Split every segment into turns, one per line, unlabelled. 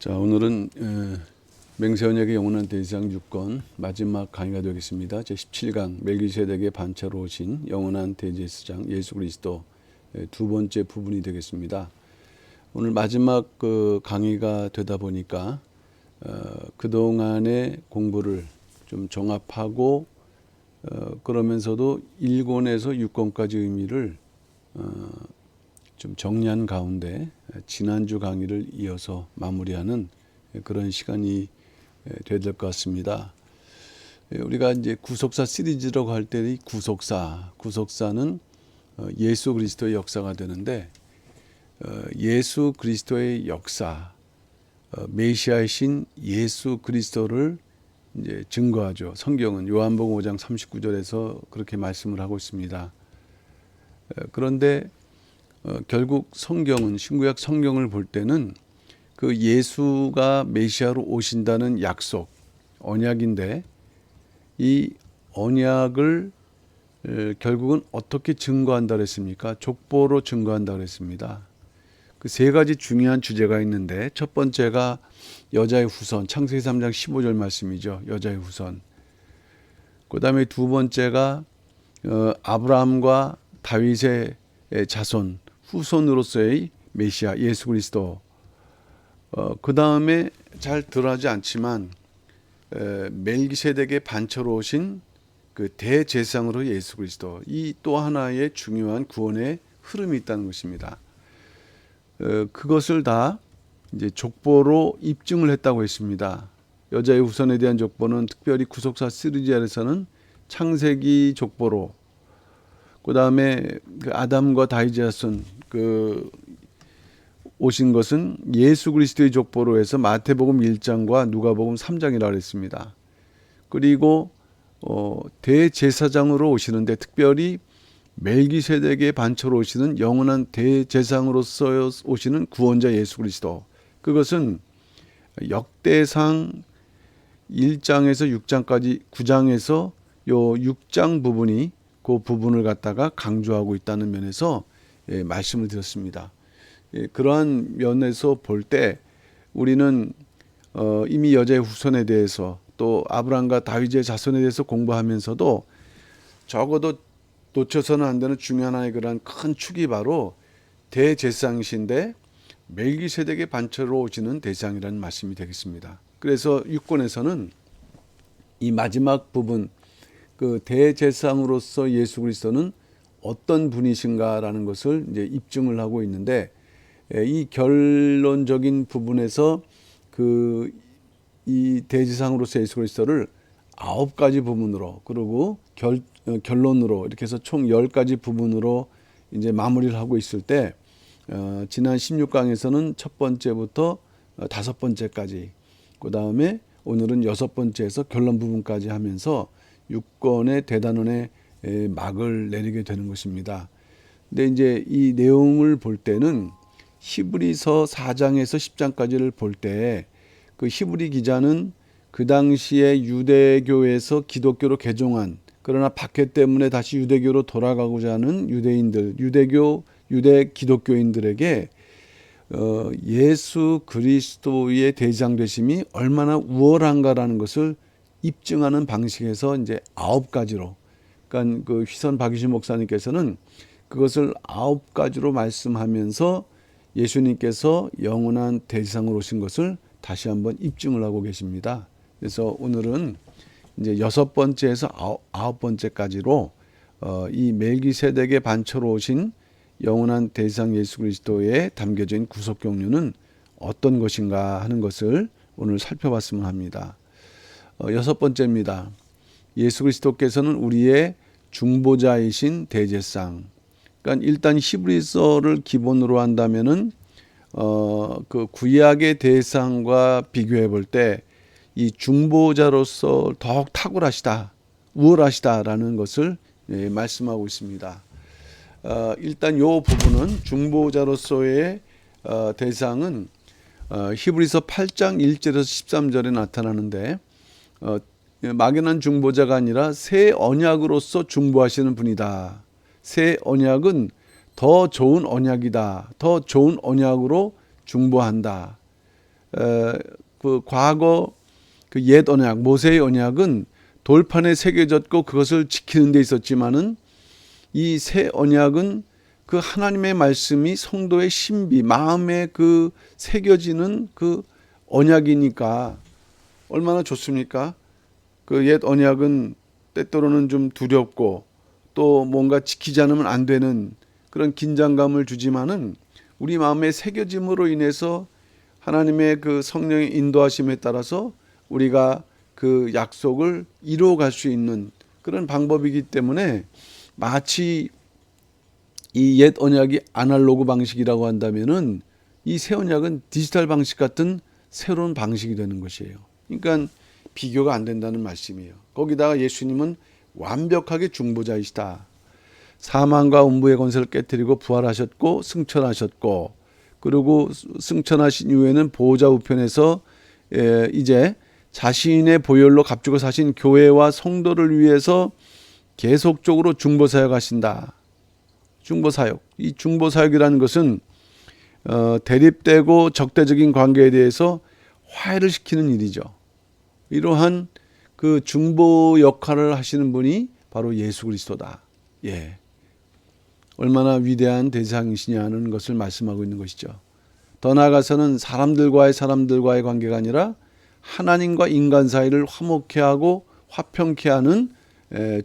자, 오늘은 맹세언약의 영원한 대상 6권 마지막 강의가 되겠습니다. 제17강 멜기세덱의 반차로 오신 영원한 대제사장 예수 그리스도 두 번째 부분이 되겠습니다. 오늘 마지막 강의가 되다 보니까 그동안의 공부를 좀 종합하고 그러면서도 1권에서 6권까지 의미를 좀 정리한 가운데 지난주 강의를 이어서 마무리하는 그런 시간이 돼야 될 것 같습니다. 우리가 이제 구속사 시리즈라고 할 때 이 구속사는 예수 그리스도의 역사가 되는데 예수 그리스도의 역사, 메시아이신 예수 그리스도를 이제 증거하죠. 성경은 요한복음 5장 39절에서 그렇게 말씀을 하고 있습니다. 그런데 결국 성경은 신구약 성경을 볼 때는 그 예수가 메시아로 오신다는 약속, 언약인데 이 언약을 결국은 어떻게 증거한다 그랬습니까? 족보로 증거한다 그랬습니다. 그 세 가지 중요한 주제가 있는데 첫 번째가 여자의 후손, 창세기 3장 15절 말씀이죠. 여자의 후손. 그 다음에 두 번째가 아브라함과 다윗의 자손, 후손으로서의 메시아 예수 그리스도. 그 다음에 잘 드러나지 않지만 멜기세덱의 반처로 오신 그 대제사장으로 예수 그리스도. 이 또 하나의 중요한 구원의 흐름이 있다는 것입니다. 그것을 다 이제 족보로 입증을 했다고 했습니다. 여자의 후손에 대한 족보는 특별히 구속사 시리즈에서는 창세기 족보로, 그 다음에 그 아담과 다윗의 자손 오신 것은 예수 그리스도의 족보로 해서 마태복음 1장과 누가복음 3장이라고 했습니다. 그리고 대제사장으로 오시는데 특별히 멜기세덱의 반처로 오시는 영원한 대제사장으로서 오시는 구원자 예수 그리스도. 그것은 역대상 1장에서 6장까지 9장에서 요 6장 부분이 그 부분을 갖다가 강조하고 있다는 면에서 말씀을 드렸습니다. 그러한 면에서 볼 때 우리는 이미 여자의 후손에 대해서 또 아브라함과 다윗의 자손에 대해서 공부하면서도 적어도 놓쳐서는 안 되는 중요한 하나의 그러한 큰 축이 바로 대제사장이신데 멜기세덱의 반처로 오시는 대제사장이라는 말씀이 되겠습니다. 그래서 6권에서는 이 마지막 부분 그 대제사장으로서 예수 그리스도는 어떤 분이신가라는 것을 이제 입증을 하고 있는데 이 결론적인 부분에서 이 대제사장으로서 예수 그리스도를 9가지 부분으로 그리고 결론으로 이렇게 해서 총 10가지 부분으로 이제 마무리를 하고 있을 때 지난 16강에서는 첫 번째부터 5번째까지, 그 다음에 오늘은 6번째에서 결론 부분까지 하면서 6권의 대단원의 막을 내리게 되는 것입니다. 근데 이제 이 내용을 볼 때는 히브리서 4장에서 10장까지를 볼 때 그 히브리 기자는 그 당시에 유대교에서 기독교로 개종한, 그러나 박해 때문에 다시 유대교로 돌아가고자 하는 유대인들, 유대 기독교인들에게 예수 그리스도의 대장 되심이 얼마나 우월한가라는 것을 입증하는 방식에서 이제 9가지로, 그러니까 그 휘선 박유신 목사님께서는 그것을 9가지로 말씀하면서 예수님께서 영원한 대제사장으로 오신 것을 다시 한번 입증을 하고 계십니다. 그래서 오늘은 이제 6번째에서 9번째까지로 이 멜기세덱의 반처로 오신 영원한 대제사장 예수 그리스도에 담겨져 있는 구속 경륜은 어떤 것인가 하는 것을 오늘 살펴봤으면 합니다. 6번째입니다. 예수 그리스도께서는 우리의 중보자이신 대제사장. 그러니까 일단 히브리서를 기본으로 한다면은 그 구약의 대제사장과 비교해 볼 때 이 중보자로서 더욱 탁월하시다, 우월하시다라는 것을 말씀하고 있습니다. 일단 이 부분은 중보자로서의 대상은 히브리서 8장 1절에서 13절에 나타나는데 막연한 중보자가 아니라 새 언약으로서 중보하시는 분이다. 새 언약은 더 좋은 언약이다. 더 좋은 언약으로 중보한다. 그 과거 그 옛 언약, 모세의 언약은 돌판에 새겨졌고 그것을 지키는 데 있었지만은 이 새 언약은 그 하나님의 말씀이 성도의 신비, 마음에 그 새겨지는 그 언약이니까 얼마나 좋습니까? 그 옛 언약은 때때로는 좀 두렵고 또 뭔가 지키지 않으면 안 되는 그런 긴장감을 주지만은 우리 마음에 새겨짐으로 인해서 하나님의 그 성령의 인도하심에 따라서 우리가 그 약속을 이루어갈 수 있는 그런 방법이기 때문에 마치 이 옛 언약이 아날로그 방식이라고 한다면은 이 새 언약은 디지털 방식 같은 새로운 방식이 되는 것이에요. 그러니까 비교가 안 된다는 말씀이에요. 거기다가 예수님은 완벽하게 중보자이시다. 사망과 음부의 권세를 깨뜨리고 부활하셨고 승천하셨고 그리고 승천하신 이후에는 보호자 우편에서 이제 자신의 보혈로 값주고 사신 교회와 성도를 위해서 계속적으로 중보사역 하신다. 중보사역. 이 중보사역이라는 것은 대립되고 적대적인 관계에 대해서 화해를 시키는 일이죠. 이러한 그 중보 역할을 하시는 분이 바로 예수 그리스도다. 예. 얼마나 위대한 대상이시냐는 것을 말씀하고 있는 것이죠. 더 나아가서는 사람들과의 관계가 아니라 하나님과 인간 사이를 화목케 하고 화평케 하는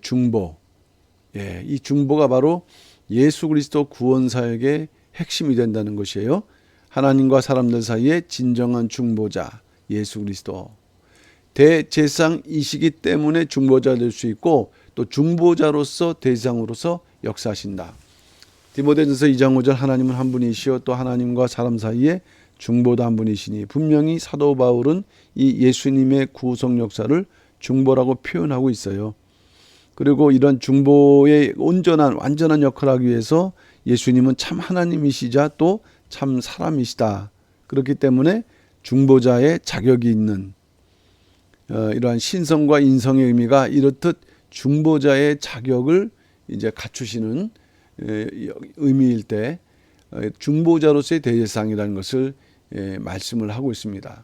중보. 예, 이 중보가 바로 예수 그리스도 구원 사역의 핵심이 된다는 것이에요. 하나님과 사람들 사이의 진정한 중보자 예수 그리스도. 대제사장이시기 때문에 중보자 될 수 있고 또 중보자로서 대제사장으로서 역사하신다. 디모데전서 2장 5절 하나님은 한 분이시요 또 하나님과 사람 사이에 중보도 한 분이시니 분명히 사도 바울은 이 예수님의 구속 역사를 중보라고 표현하고 있어요. 그리고 이런 중보의 온전한 완전한 역할을 하기 위해서 예수님은 참 하나님이시자 또 참 사람이시다. 그렇기 때문에 중보자의 자격이 있는 이러한 신성과 인성의 의미가 이렇듯 중보자의 자격을 이제 갖추시는 의미일 때 중보자로서의 대제사장이라는 것을 말씀을 하고 있습니다.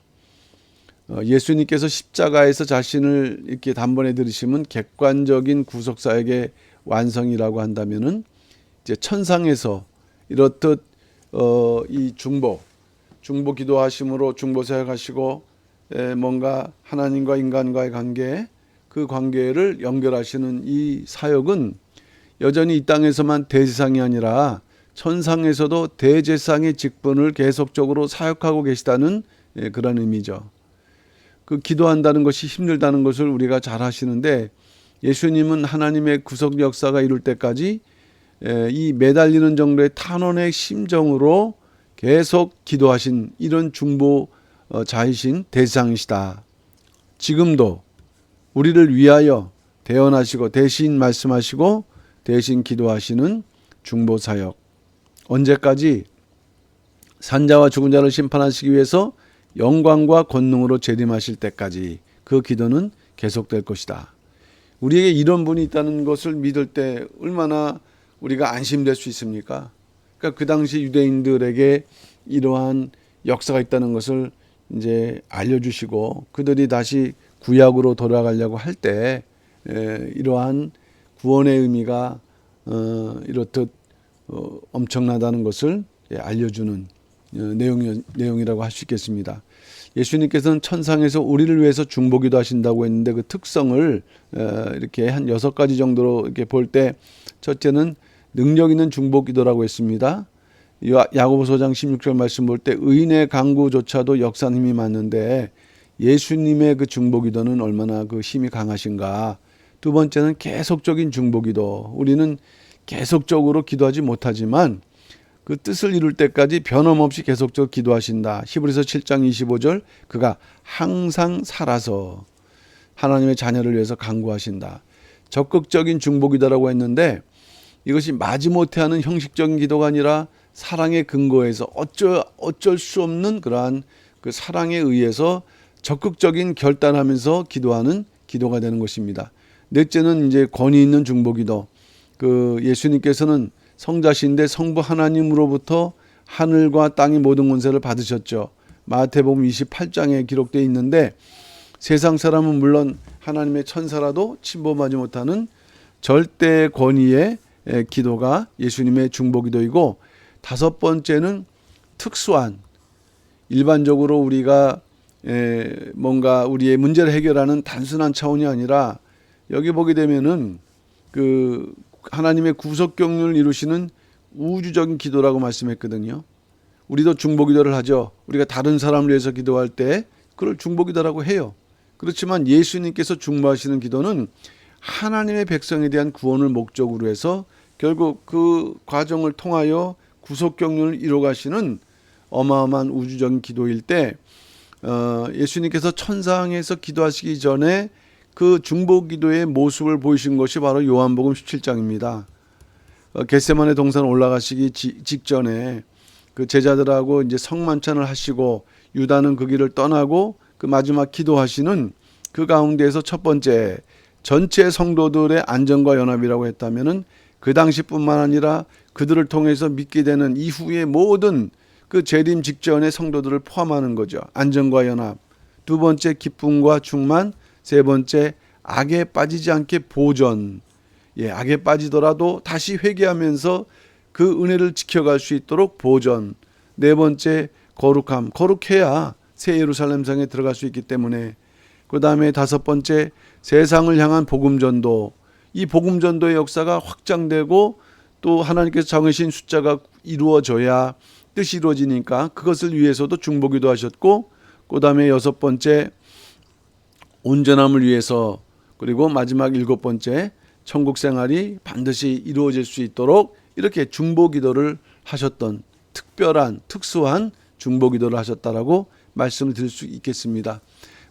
예수님께서 십자가에서 자신을 이렇게 단번에 들으시면 객관적인 구속사역의 완성이라고 한다면은 이제 천상에서 이렇듯 이 중보 기도하심으로 중보 사역하시고 뭔가 하나님과 인간과의 관계 그 관계를 연결하시는 이 사역은 여전히 이 땅에서만 대제사장이 아니라 천상에서도 대제사장의 직분을 계속적으로 사역하고 계시다는 그런 의미죠. 그 기도한다는 것이 힘들다는 것을 우리가 잘 아시는데 예수님은 하나님의 구속 역사가 이룰 때까지 이 매달리는 정도의 탄원의 심정으로 계속 기도하신 이런 중보자이신 대제사장이시다. 지금도 우리를 위하여 대언하시고 대신 말씀하시고 대신 기도하시는 중보사역. 언제까지? 산자와 죽은 자를 심판하시기 위해서 영광과 권능으로 재림하실 때까지 그 기도는 계속될 것이다. 우리에게 이런 분이 있다는 것을 믿을 때 얼마나 우리가 안심될 수 있습니까? 그러니까 그 당시 유대인들에게 이러한 역사가 있다는 것을 이제 알려주시고 그들이 다시 구약으로 돌아가려고 할 때 이러한 구원의 의미가 이렇듯 엄청나다는 것을 알려주는 내용이라고 할 수 있겠습니다. 예수님께서는 천상에서 우리를 위해서 중보기도 하신다고 했는데 그 특성을 이렇게 한 6가지 정도로 이렇게 볼 때 첫째는 능력 있는 중보기도라고 했습니다. 야고보서 5장 16절 말씀 볼 때 의인의 강구조차도 역사는 힘이 많은데 예수님의 그 중보기도는 얼마나 그 힘이 강하신가. 두 번째는 계속적인 중보기도. 우리는 계속적으로 기도하지 못하지만 그 뜻을 이룰 때까지 변함없이 계속적으로 기도하신다. 히브리서 7장 25절 그가 항상 살아서 하나님의 자녀를 위해서 간구하신다. 적극적인 중보기도라고 했는데 이것이 마지못해 하는 형식적인 기도가 아니라 사랑의 근거에서 어쩔 수 없는 그러한 그 사랑에 의해서 적극적인 결단하면서 기도하는 기도가 되는 것입니다. 넷째는 이제 권위 있는 중보기도. 그 예수님께서는 성자신데 성부 하나님으로부터 하늘과 땅의 모든 권세를 받으셨죠. 마태복음 28장에 기록되어 있는데 세상 사람은 물론 하나님의 천사라도 침범하지 못하는 절대 권위의 기도가 예수님의 중보기도이고, 다섯 번째는 특수한, 일반적으로 우리가 뭔가 우리의 문제를 해결하는 단순한 차원이 아니라 여기 보게 되면은 그 하나님의 구속 경륜을 이루시는 우주적인 기도라고 말씀했거든요. 우리도 중보기도를 하죠. 우리가 다른 사람을 위해서 기도할 때 그걸 중보기도라고 해요. 그렇지만 예수님께서 중보하시는 기도는 하나님의 백성에 대한 구원을 목적으로 해서 결국 그 과정을 통하여 구속 경륜을 이루어가시는 어마어마한 우주적인 기도일 때, 예수님께서 천상에서 기도하시기 전에 그 중보기도의 모습을 보이신 것이 바로 요한복음 17장입니다. 겟세마네 동산 올라가시기 직전에 그 제자들하고 이제 성만찬을 하시고 유다는 그 길을 떠나고 그 마지막 기도하시는 그 가운데에서 첫 번째, 전체 성도들의 안전과 연합이라고 했다면은 그 당시뿐만 아니라 그들을 통해서 믿게 되는 이후의 모든 그 재림 직전의 성도들을 포함하는 거죠. 안전과 연합. 두 번째, 기쁨과 충만. 세 번째, 악에 빠지지 않게 보전. 악에 빠지더라도 다시 회개하면서 그 은혜를 지켜갈 수 있도록 보전. 네 번째, 거룩함. 거룩해야 새 예루살렘 성에 들어갈 수 있기 때문에. 그 다음에 다섯 번째, 세상을 향한 복음전도. 이 복음전도의 역사가 확장되고 또 하나님께서 정하신 숫자가 이루어져야 뜻이 이루어지니까 그것을 위해서도 중보기도 하셨고, 그 다음에 여섯 번째, 온전함을 위해서, 그리고 마지막 일곱 번째, 천국 생활이 반드시 이루어질 수 있도록 이렇게 중보기도를 하셨던, 특별한 특수한 중보기도를 하셨다라고 말씀을 드릴 수 있겠습니다.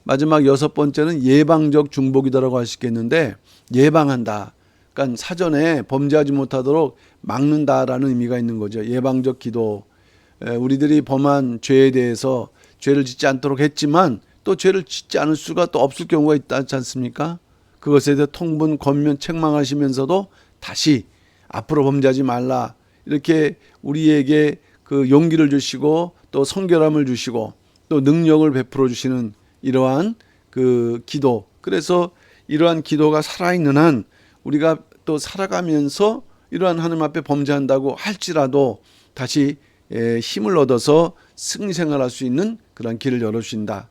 마지막 여섯 번째는 예방적 중보기도라고 할 수 있겠는데, 예방한다. 그러니까 사전에 범죄하지 못하도록 막는다라는 의미가 있는 거죠. 예방적 기도. 우리들이 범한 죄에 대해서 죄를 짓지 않도록 했지만 또 죄를 짓지 않을 수가 또 없을 경우가 있지 않습니까? 그것에 대해 통분, 권면, 책망하시면서도 다시 앞으로 범죄하지 말라. 이렇게 우리에게 그 용기를 주시고 또 성결함을 주시고 또 능력을 베풀어 주시는 이러한 그 기도. 그래서 이러한 기도가 살아있는 한 우리가 또 살아가면서 이러한 하나님 앞에 범죄한다고 할지라도 다시 힘을 얻어서 승리 생활할 수 있는 그런 길을 열어주신다.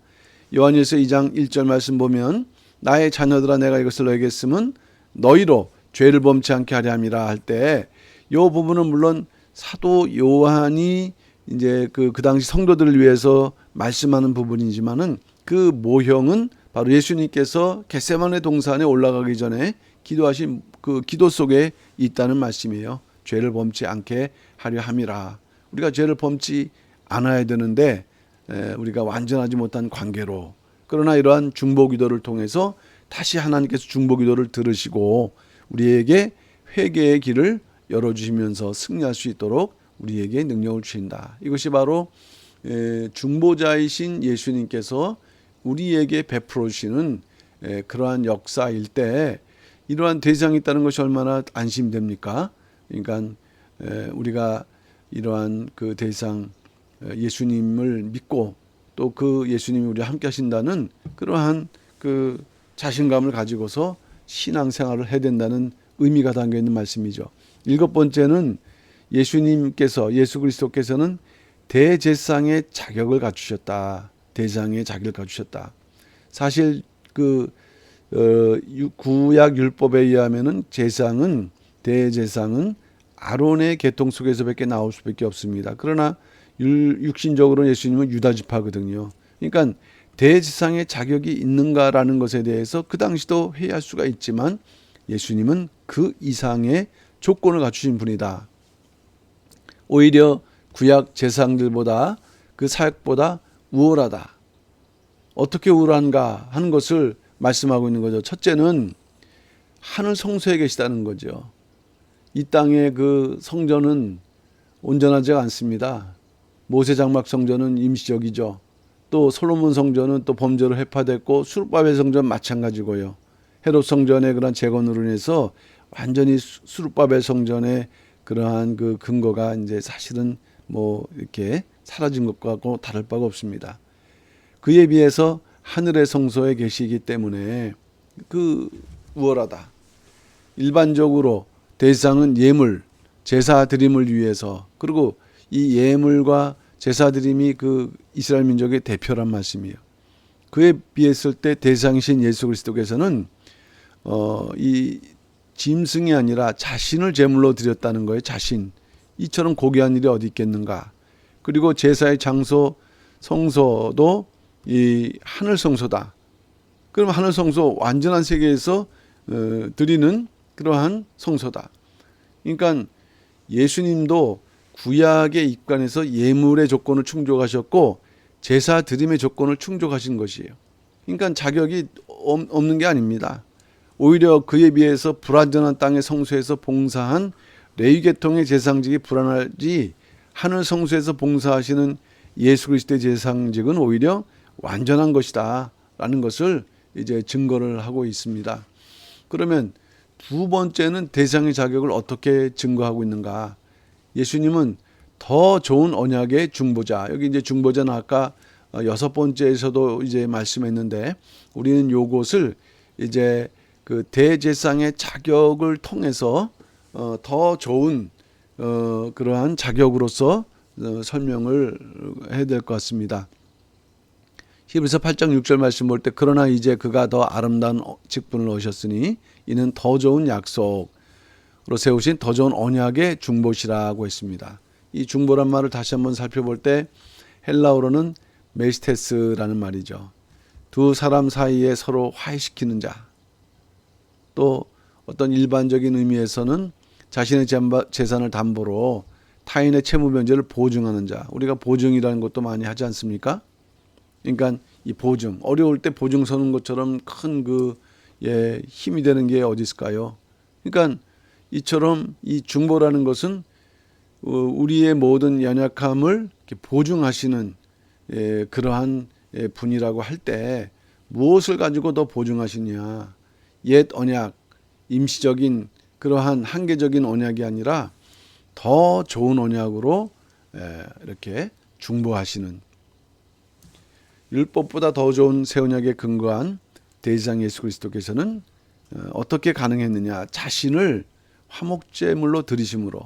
요한일서 2장 1절 말씀 보면 나의 자녀들아 내가 이것을 너에게 쓰면 너희로 죄를 범치 않게 하려 함이라 할 때 이 부분은 물론 사도 요한이 이제 그 당시 성도들을 위해서 말씀하는 부분이지만은 그 모형은 바로 예수님께서 겟세마네 동산에 올라가기 전에 기도하신 그 기도 속에 있다는 말씀이에요. 죄를 범치 않게 하려 함이라. 우리가 죄를 범치 않아야 되는데 우리가 완전하지 못한 관계로, 그러나 이러한 중보기도를 통해서 다시 하나님께서 중보기도를 들으시고 우리에게 회개의 길을 열어주시면서 승리할 수 있도록 우리에게 능력을 주신다. 이것이 바로 중보자이신 예수님께서 우리에게 베풀어 주시는 그러한 역사일 때 이러한 대상이 있다는 것이 얼마나 안심됩니까? 그러니까 우리가 이러한 그 대상 예수님을 믿고 또 그 예수님이 우리와 함께 하신다는 그러한 그 자신감을 가지고서 신앙생활을 해야 된다는 의미가 담겨 있는 말씀이죠. 일곱 번째는 예수 그리스도께서는 대제사장의 자격을 갖추셨다. 대제사장의 자격을 갖추셨다. 사실 그 구약 율법에 의하면은 대제사장은 아론의 계통 속에서밖에 나올 수밖에 없습니다. 그러나 육신적으로 예수님은 유다 지파거든요. 그러니까 대제사장의 자격이 있는가라는 것에 대해서 그 당시도 회의할 수가 있지만 예수님은 그 이상의 조건을 갖추신 분이다. 오히려 구약 제사장들보다 그 사역보다 우월하다. 어떻게 우월한가 하는 것을 말씀하고 있는 거죠. 첫째는 하늘 성소에 계시다는 거죠. 이 땅의 그 성전은 온전하지 않습니다. 모세 장막 성전은 임시적이죠. 또 솔로몬 성전은 또 범죄로 회파됐고 수르바벨 성전 마찬가지고요. 헤롯 성전의 그런 재건으로 인해서 완전히 수르바벨 성전의 그러한 그 근거가 이제 사실은 뭐 이렇게 사라진 것과 다를 바가 없습니다. 그에 비해서 하늘의 성소에 계시기 때문에 우월하다. 일반적으로 대상은 예물, 제사 드림을 위해서, 그리고 이 예물과 제사 드림이 이스라엘 민족의 대표란 말씀이에요. 그에 비했을 때 대상이신 예수 그리스도께서는 이 짐승이 아니라 자신을 제물로 드렸다는 거예요. 자신. 이처럼 고귀한 일이 어디 있겠는가. 그리고 제사의 장소, 성소도 이 하늘 성소다. 그럼 하늘 성소, 완전한 세계에서 드리는 그러한 성소다. 그러니까 예수님도 구약에 입관해서 예물의 조건을 충족하셨고 제사 드림의 조건을 충족하신 것이에요. 그러니까 자격이 없는 게 아닙니다. 오히려 그에 비해서 불완전한 땅의 성소에서 봉사한 레위 계통의 제사장직이 불안하지, 하늘 성소에서 봉사하시는 예수 그리스도의 제사장직은 오히려 완전한 것이다 라는 것을 이제 증거를 하고 있습니다. 그러면 두 번째는 대상의 자격을 어떻게 증거하고 있는가? 예수님은 더 좋은 언약의 중보자. 여기 이제 중보자는 아까 6번째에서도 이제 말씀했는데, 우리는 요것을 이제 그 대제사장의 자격을 통해서 더 좋은 그러한 자격으로서 설명을 해야 될 것 같습니다. 히브리서 8장 6절 말씀 볼 때, 그러나 이제 그가 더 아름다운 직분을 얻으셨으니 이는 더 좋은 약속으로 세우신 더 좋은 언약의 중보시라고 했습니다. 이 중보란 말을 다시 한번 살펴볼 때 헬라어로는 메스테스라는 말이죠. 두 사람 사이에 서로 화해시키는 자. 또 어떤 일반적인 의미에서는 자신의 재산을 담보로 타인의 채무 변제를 보증하는 자. 우리가 보증이라는 것도 많이 하지 않습니까? 그러니까 이 보증, 어려울 때 보증 서는 것처럼 큰 힘이 되는 게 어디 있을까요? 그러니까 이처럼 이 중보라는 것은 우리의 모든 연약함을 이렇게 보증하시는 그러한 분이라고 할 때, 무엇을 가지고 더 보증하시냐? 옛 언약, 임시적인 그러한 한계적인 언약이 아니라 더 좋은 언약으로 이렇게 중보하시는, 율법보다 더 좋은 새 언약에 근거한 대제사장 예수 그리스도께서는 어떻게 가능했느냐? 자신을 화목제물로 드리심으로.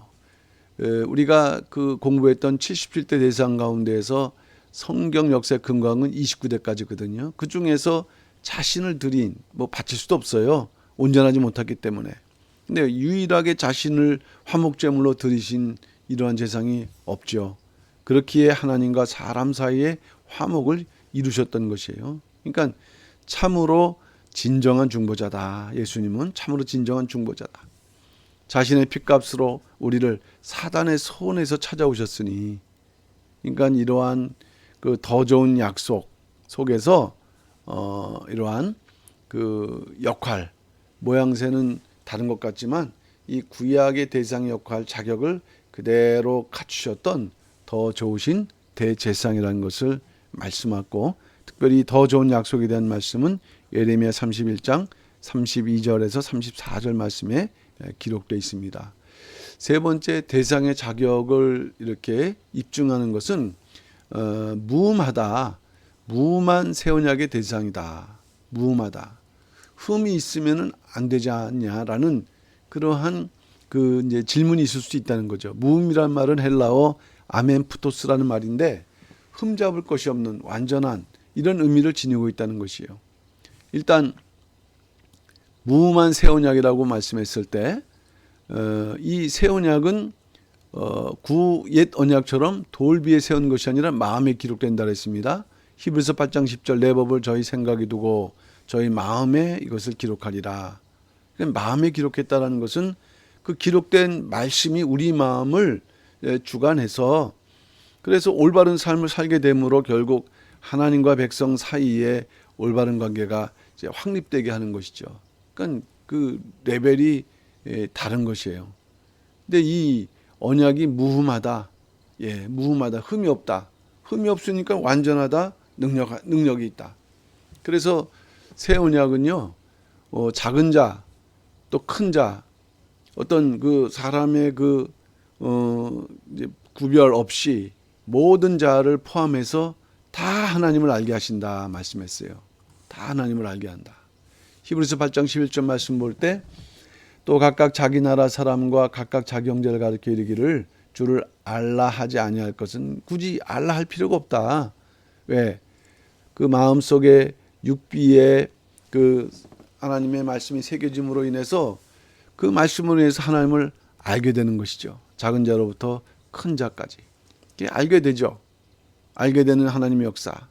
우리가 공부했던 77대 대제사장 가운데에서 성경 역사에 근거한 건 29대까지거든요. 그 중에서 자신을 드린, 바칠 수도 없어요. 온전하지 못했기 때문에. 근데 유일하게 자신을 화목제물로 드리신 이러한 제사장이 없죠. 그렇기에 하나님과 사람 사이에 화목을 이루셨던 것이에요. 그러니까 참으로 진정한 중보자다. 예수님은 참으로 진정한 중보자다. 자신의 핏값으로 우리를 사단의 손에서 찾아오셨으니, 그러니까 이러한 더 좋은 약속 속에서 이러한 역할, 모양새는 다른 것 같지만 이 구약의 대상 역할, 자격을 그대로 갖추셨던 더 좋으신 대제사장이라는 것을 말씀하고, 특별히 더 좋은 약속에 대한 말씀은 예레미야 31장 32절에서 34절 말씀에 기록되어 있습니다. 세 번째, 대상의 자격을 이렇게 입증하는 것은 무음하다. 무음한 새 언약의 대상이다. 무음하다. 흠이 있으면은 안 되지 않냐라는 그러한 이제 질문이 있을 수 있다는 거죠. 무음이란 말은 헬라어 아멘푸토스라는 말인데, 흠 잡을 것이 없는 완전한 이런 의미를 지니고 있다는 것이에요. 일단 무음한 새 언약이라고 말씀했을 때, 이 새 언약은 옛 언약처럼 돌 위에 세운 것이 아니라 마음에 기록된다 했습니다. 히브리서 8장 10절, 내 법을 저희 생각에 두고 저희 마음에 이것을 기록하리라. 마음에 기록했다라는 것은 그 기록된 말씀이 우리 마음을 주관해서, 그래서 올바른 삶을 살게 되므로 결국 하나님과 백성 사이에 올바른 관계가 이제 확립되게 하는 것이죠. 그러니까 그 레벨이 다른 것이에요. 근데 이 언약이 무흠하다. 무흠하다. 흠이 없다. 흠이 없으니까 완전하다. 능력이 있다. 그래서 새 언약은요, 작은 자, 또 큰 자, 어떤 사람의 이제 구별 없이 모든 자를 포함해서 다 하나님을 알게 하신다 말씀했어요. 다 하나님을 알게 한다. 히브리서 8장 11절 말씀 볼 때 또 각각 자기 나라 사람과 각각 자기 형제를 가르쳐 이르기를 주를 알라 하지 아니할 것은 굳이 알라 할 필요가 없다. 왜? 그 마음속에 육비에 그 하나님의 말씀이 새겨짐으로 인해서 그 말씀으로 인해서 하나님을 알게 되는 것이죠. 작은 자로부터 큰 자까지. 알게 되죠. 알게 되는 하나님의 역사.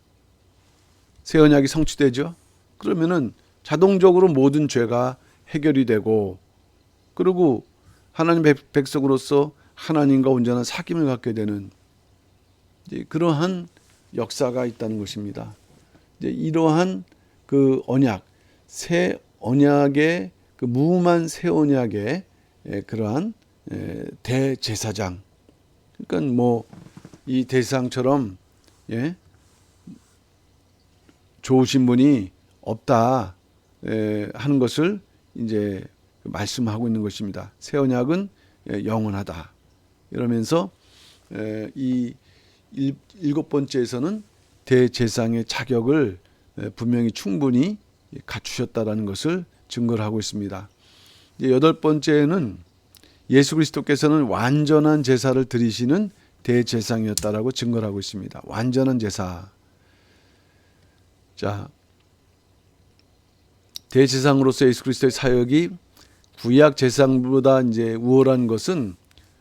새 언약이 성취되죠. 그러면은 자동적으로 모든 죄가 해결이 되고, 그리고 하나님 백성으로서 하나님과 온전한 사귐을 갖게 되는 그러한 역사가 있다는 것입니다. 이러한 그 언약, 새 언약의 그 무음한 새 언약의 그러한 대제사장. 그러니까 뭐 이 대상처럼 좋으신 분이 없다 하는 것을 이제 말씀하고 있는 것입니다. 새 언약은 영원하다. 이러면서 이 일곱 번째에서는 대제사장의 자격을 분명히 충분히 갖추셨다라는 것을 증거를 하고 있습니다. 여덟 번째는 예수 그리스도께서는 완전한 제사를 드리시는 대제사장이었다라고 증거를 하고 있습니다. 완전한 제사. 자, 대제사장으로서 예수 그리스도의 사역이 구약 제사장보다 이제 우월한 것은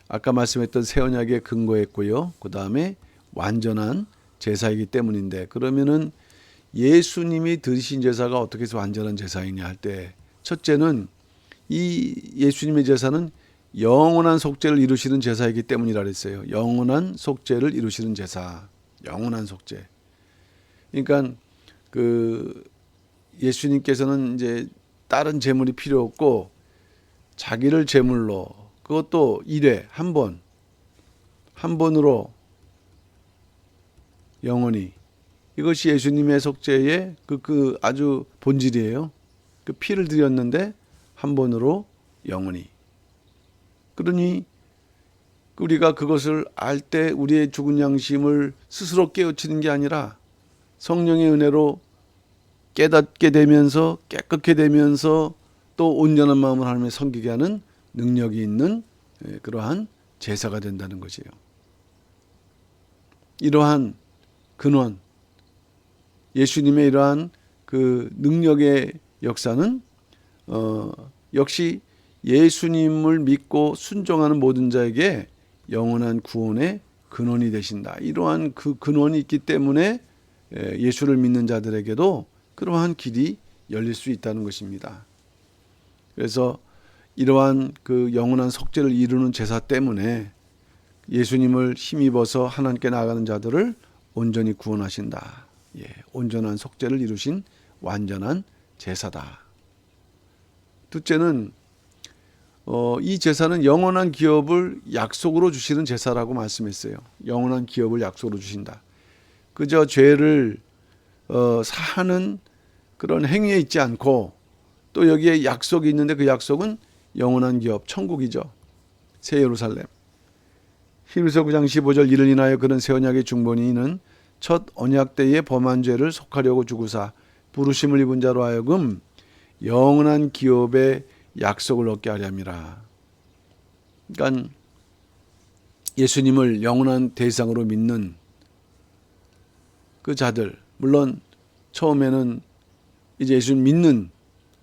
아까 말씀했던 새 언약에 근거했고요. 그 다음에 완전한 제사이기 때문인데, 그러면은 예수님이 드리신 제사가 어떻게 해서 완전한 제사이냐 할 때, 첫째는 이 예수님의 제사는 영원한 속죄를 이루시는 제사이기 때문이라 그랬어요. 영원한 속죄를 이루시는 제사. 영원한 속죄. 그러니까 그 예수님께서는 이제 다른 제물이 필요 없고 자기를 제물로, 그것도 1회 한 번으로 영원히, 이것이 예수님의 속죄의 그 아주 본질이에요. 그 피를 드렸는데 한 번으로 영원히. 그러니 우리가 그것을 알 때 우리의 죽은 양심을 스스로 깨우치는 게 아니라 성령의 은혜로 깨닫게 되면서 깨끗게 되면서 또 온전한 마음을 하나님의 섬기게 하는 능력이 있는 그러한 제사가 된다는 것이에요. 이러한 근원, 예수님의 이러한 그 능력의 역사는 역시 예수님을 믿고 순종하는 모든 자에게 영원한 구원의 근원이 되신다. 이러한 그 근원이 있기 때문에 예수를 믿는 자들에게도 그러한 길이 열릴 수 있다는 것입니다. 그래서 이러한 그 영원한 속죄를 이루는 제사 때문에 예수님을 힘입어서 하나님께 나아가는 자들을 온전히 구원하신다. 온전한 속죄를 이루신 완전한 제사다. 둘째는 이 제사는 영원한 기업을 약속으로 주시는 제사라고 말씀했어요. 영원한 기업을 약속으로 주신다. 그저 죄를 사하는 그런 행위에 있지 않고 또 여기에 약속이 있는데 그 약속은 영원한 기업, 천국이죠. 새 예루살렘. 히브리서 9장 15절 이를 인하여 그런 새 언약의 중본이 이는 첫 언약 때의 범한 죄를 속하려고 주구사 부르심을 입은 자로 하여금 영원한 기업의 약속을 얻게 하려 함이라. 그러니까 예수님을 영원한 대상으로 믿는 그 자들, 물론 처음에는 이제 예수님 믿는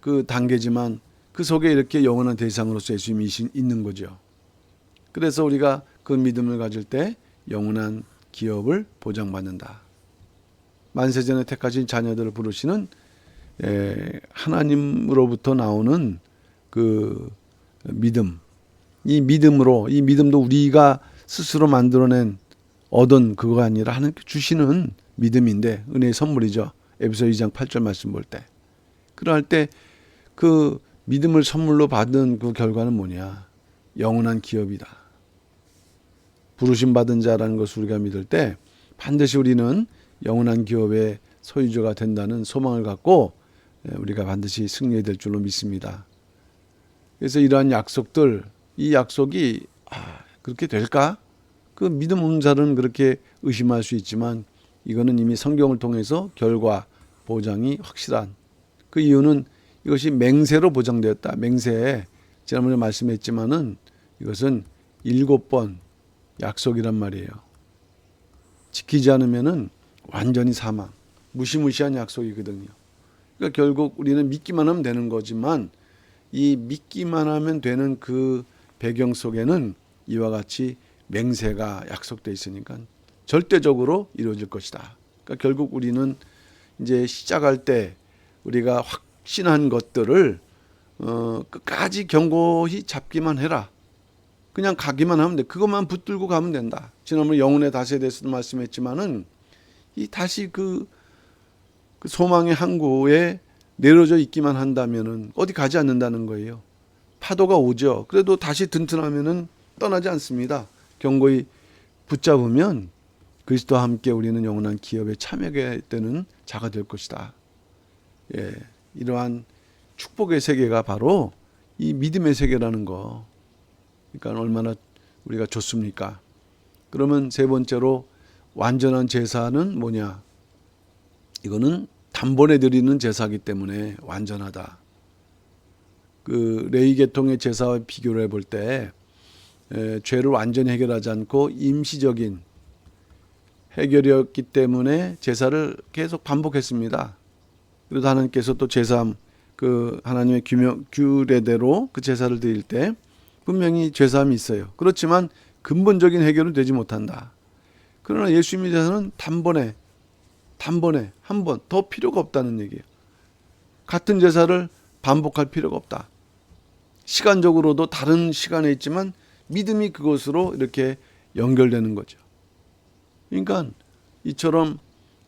그 단계지만 그 속에 이렇게 영원한 대상으로서 예수님이 있는 거죠. 그래서 우리가 그 믿음을 가질 때 영원한 기업을 보장받는다. 만세전에 택하신 자녀들을 부르시는 하나님으로부터 나오는 그 믿음, 이 믿음도 우리가 스스로 만들어낸 얻은 그거가 아니라 하나님께 주시는 믿음인데 은혜의 선물이죠. 에베소 2장 8절 말씀 볼 때, 그럴 때 그 믿음을 선물로 받은 그 결과는 뭐냐? 영원한 기업이다. 부르심 받은 자라는 것을 우리가 믿을 때 반드시 우리는 영원한 기업의 소유주가 된다는 소망을 갖고 우리가 반드시 승리해야 될 줄로 믿습니다. 그래서 이러한 약속들, 이 약속이 그렇게 될까? 그 믿음 없는 자는 그렇게 의심할 수 있지만 이거는 이미 성경을 통해서 결과 보장이 확실한, 그 이유는 이것이 맹세로 보장되었다. 맹세, 지난번에 말씀했지만은 이것은 7번 약속이란 말이에요. 지키지 않으면은 완전히 사망, 무시무시한 약속이거든요. 그러니까 결국 우리는 믿기만 하면 되는 거지만 이 믿기만 하면 되는 그 배경 속에는 이와 같이 맹세가 약속되어 있으니까 절대적으로 이루어질 것이다. 그러니까 결국 우리는 이제 시작할 때 우리가 확신한 것들을 끝까지 견고히 잡기만 해라. 그냥 가기만 하면 돼. 그것만 붙들고 가면 된다. 지난번에 영혼의 다시에 대해서도 말씀했지만은 이 다시 그 소망의 항구에 내려져 있기만 한다면은 어디 가지 않는다는 거예요. 파도가 오죠. 그래도 다시 든든하면은 떠나지 않습니다. 견고히 붙잡으면 그리스도와 함께 우리는 영원한 기업에 참여하게 되는 자가 될 것이다. 예, 이러한 축복의 세계가 바로 이 믿음의 세계라는 거. 그러니까 얼마나 우리가 좋습니까? 그러면 세 번째로 완전한 제사는 뭐냐? 이거는 단번에 드리는 제사이기 때문에 완전하다. 그 레위 계통의 제사와 비교를 해볼 때 죄를 완전히 해결하지 않고 임시적인 해결이었기 때문에 제사를 계속 반복했습니다. 그래도 하나님께서 또 제사, 그 하나님의 규례대로 그 제사를 드릴 때 분명히 죄사함이 있어요. 그렇지만 근본적인 해결은 되지 못한다. 그러나 예수님의 제사는 단번에 한 번 더 필요가 없다는 얘기예요. 같은 제사를 반복할 필요가 없다. 시간적으로도 다른 시간에 있지만 믿음이 그것으로 이렇게 연결되는 거죠. 그러니까 이처럼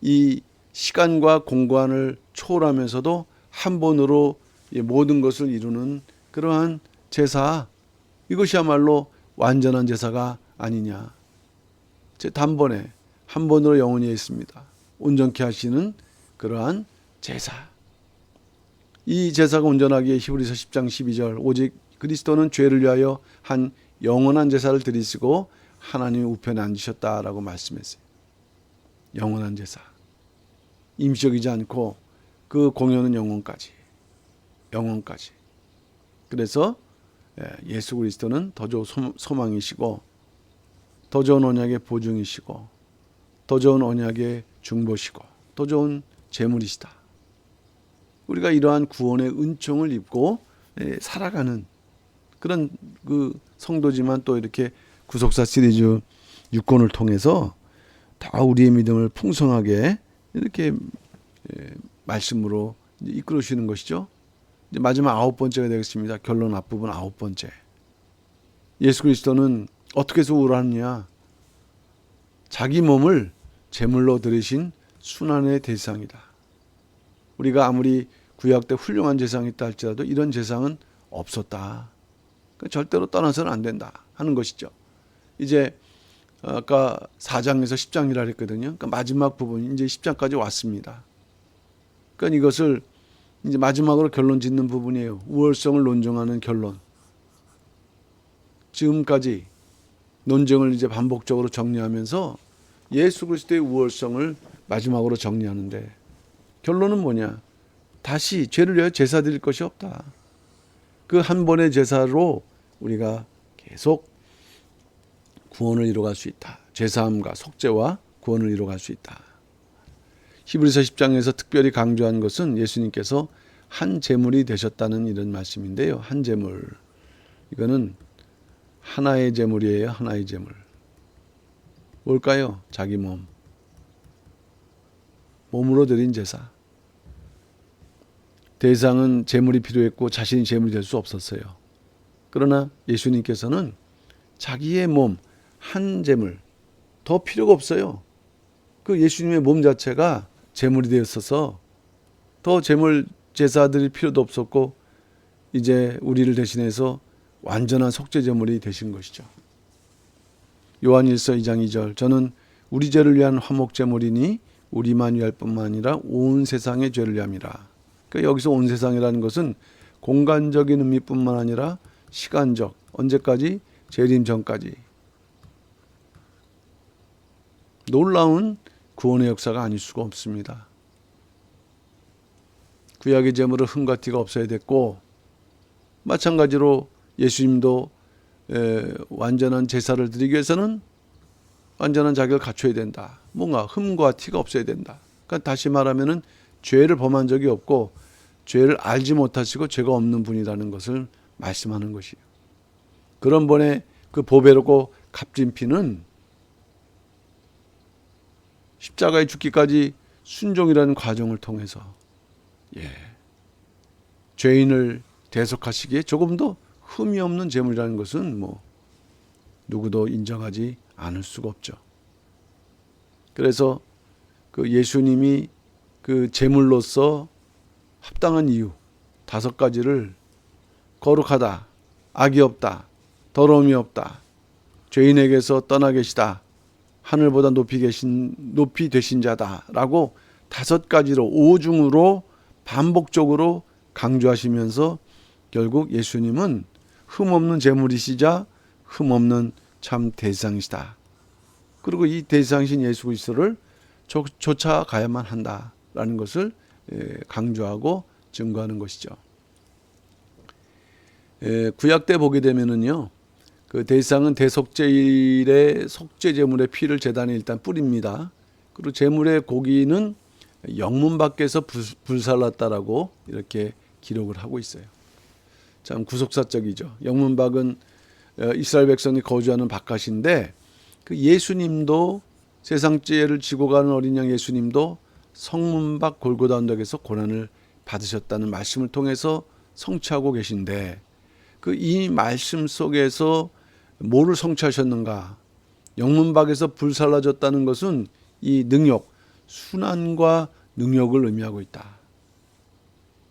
이 시간과 공간을 초월하면서도 한 번으로 모든 것을 이루는 그러한 제사, 이것이야말로 완전한 제사가 아니냐. 단번에 한 번으로 영원히 있습니다. 온전케 하시는 그러한 제사. 이 제사가 온전하기에 히브리서 10장 12절 오직 그리스도는 죄를 위하여 한 영원한 제사를 드리시고 하나님의 우편에 앉으셨다라고 말씀했어요. 영원한 제사. 임시적이지 않고 그 공연은 영원까지. 그래서 예수 그리스도는 더 좋은 소망이시고 더 좋은 언약의 보증이시고 더 좋은 언약의 중보시고 더 좋은 제물이시다. 우리가 이러한 구원의 은총을 입고 살아가는 그런 그 성도지만 또 이렇게 구속사 시리즈 6권을 통해서 다 우리의 믿음을 풍성하게 이렇게 말씀으로 이끌으시는 것이죠. 이제 마지막 9번째가 되겠습니다. 결론 앞부분 9번째. 예수 그리스도는 어떻게 해서 우울하느냐? 자기 몸을 제물로 드리신 순환의 대상이다. 우리가 아무리 구약 때 훌륭한 제상이 있다 할지라도 이런 제상은 없었다. 그러니까 절대로 떠나서는 안 된다 하는 것이죠. 이제 아까 4장에서 10장이라 했거든요. 그러니까 마지막 부분 이제 10장까지 왔습니다. 그러니까 이것을 이제 마지막으로 결론 짓는 부분이에요. 우월성을 논증하는 결론. 지금까지 논증을 이제 반복적으로 정리하면서 예수 그리스도의 우월성을 마지막으로 정리하는데 결론은 뭐냐? 다시 죄를 위하여 제사 드릴 것이 없다. 그 한 번의 제사로 우리가 계속 구원을 이루어갈 수 있다. 제사함과 속죄와 구원을 이루어갈 수 있다. 히브리서 10장에서 특별히 강조한 것은 예수님께서 한 제물이 되셨다는 이런 말씀인데요. 한 제물. 이거는 하나의 제물이에요. 하나의 제물. 뭘까요? 자기 몸. 몸으로 드린 제사. 대상은 제물이 필요했고 자신이 제물이 될 수 없었어요. 그러나 예수님께서는 자기의 몸, 한 제물, 더 필요가 없어요. 그 예수님의 몸 자체가 제물이 되었어서 더 제물 제사 드릴 필요도 없었고 이제 우리를 대신해서 완전한 속죄 제물이 되신 것이죠. 요한일서 2장 2절 저는 우리 죄를 위한 화목 제물이니 우리만 위할 뿐만 아니라 온 세상의 죄를 위함이라. 그러니까 여기서 온 세상이라는 것은 공간적인 의미뿐만 아니라 시간적, 언제까지? 재림 전까지. 놀라운 구원의 역사가 아닐 수가 없습니다. 구약의 제물은 흠과 티가 없어야 됐고, 마찬가지로 예수님도 완전한 제사를 드리기 위해서는 완전한 자격을 갖춰야 된다. 뭔가 흠과 티가 없어야 된다. 그러니까 다시 말하면은 죄를 범한 적이 없고 죄를 알지 못하시고 죄가 없는 분이라는 것을 말씀하는 것이에요. 그런 분의 그 보배롭고 값진 피는 십자가에 죽기까지 순종이라는 과정을 통해서 죄인을 대속하시기에 조금 더 흠이 없는 제물이라는 것은 누구도 인정하지 않을 수가 없죠. 그래서 그 예수님이 그 제물로서 합당한 이유 5가지를 거룩하다, 악이 없다, 더러움이 없다, 죄인에게서 떠나 계시다, 하늘보다 높이 되신 자다라고 5가지로 오중으로 반복적으로 강조하시면서 결국 예수님은 흠없는 제물이시자 흠없는 참 대상이시다. 그리고 이 대상이신 예수 그리스도를 쫓아가야만 한다라는 것을 강조하고 증거하는 것이죠. 구약 때 보게 되면은요, 그 대상은 대속제일의 속죄제물의 피를 제단에 일단 뿌립니다. 그리고 제물의 고기는 영문 밖에서 불살랐다라고 이렇게 기록을 하고 있어요. 참 구속사적이죠. 영문 밖은 이스라엘 백성이 거주하는 바깥인데, 그 예수님도 세상 죄를 지고 가는 어린 양 예수님도 성문 밖 골고다 언덕에서 고난을 받으셨다는 말씀을 통해서 성취하고 계신데, 그 이 말씀 속에서 뭐를 성취하셨는가? 영문 밖에서 불살라졌다는 것은 이 능력, 순환과 능력을 의미하고 있다.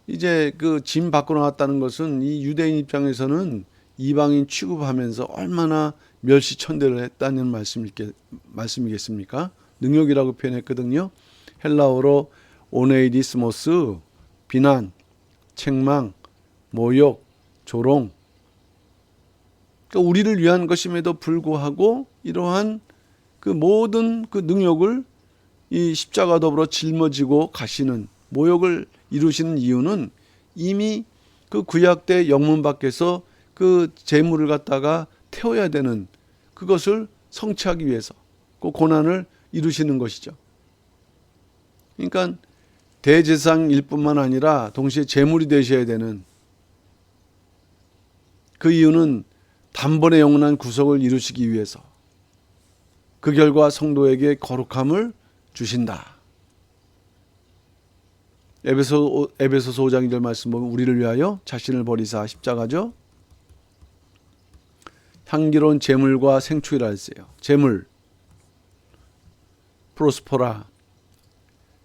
이제 그 짐 밖으로 나왔다는 것은 이 유대인 입장에서는 이방인 취급하면서 얼마나 멸시천대를 했다는 말씀이겠습니까? 능력이라고 표현했거든요. 헬라어로 오네이디스모스, 비난, 책망, 모욕, 조롱. 그러니까 우리를 위한 것임에도 불구하고 이러한 그 모든 그 능력을 이 십자가 더불어 짊어지고 가시는 모욕을 이루시는 이유는 이미 그 구약 때 영문 밖에서 그 제물을 갖다가 태워야 되는 그것을 성취하기 위해서 그 고난을 이루시는 것이죠. 그러니까 대제사장일 뿐만 아니라 동시에 제물이 되셔야 되는 그 이유는 단번에 영원한 구속을 이루시기 위해서 그 결과 성도에게 거룩함을 주신다. 에베소서 5장 1절 말씀 보면 우리를 위하여 자신을 버리사 십자가죠. 향기로운 제물과 생축이라 했어요. 제물, 프로스포라,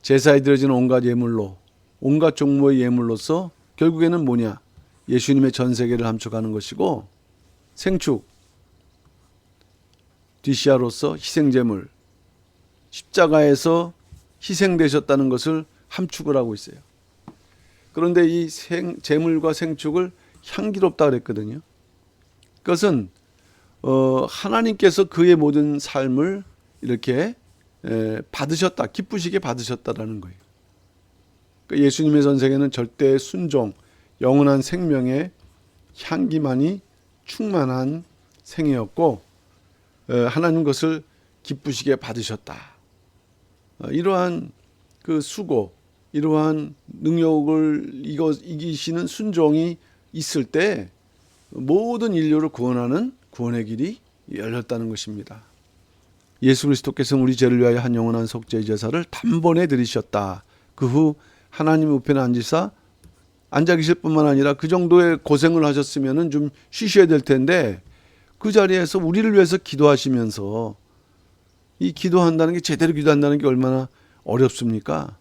제사에 드려지는 온갖 예물로, 온갖 종류의 예물로서 결국에는 뭐냐? 예수님의 전 세계를 함축하는 것이고, 생축, 디시아로서 희생제물, 십자가에서 희생되셨다는 것을 함축을 하고 있어요. 그런데 이 제물과 생축을 향기롭다 그랬거든요. 그것은 하나님께서 그의 모든 삶을 이렇게 받으셨다, 기쁘시게 받으셨다라는 거예요. 그러니까 예수님의 전생에는 절대 순종, 영원한 생명의 향기만이 충만한 생이었고, 하나님 것을 기쁘시게 받으셨다. 이러한 그 수고, 이러한 능력을 이기시는 순종이 있을 때 모든 인류를 구원하는 구원의 길이 열렸다는 것입니다. 예수 그리스도께서는 우리 죄를 위하여 한 영원한 속죄 제사를 단번에 드리셨다. 그 후 하나님 우편에 앉아 계실 뿐만 아니라 그 정도의 고생을 하셨으면 좀 쉬셔야 될 텐데, 그 자리에서 우리를 위해서 기도하시면서, 이 기도한다는 게, 제대로 기도한다는 게 얼마나 어렵습니까?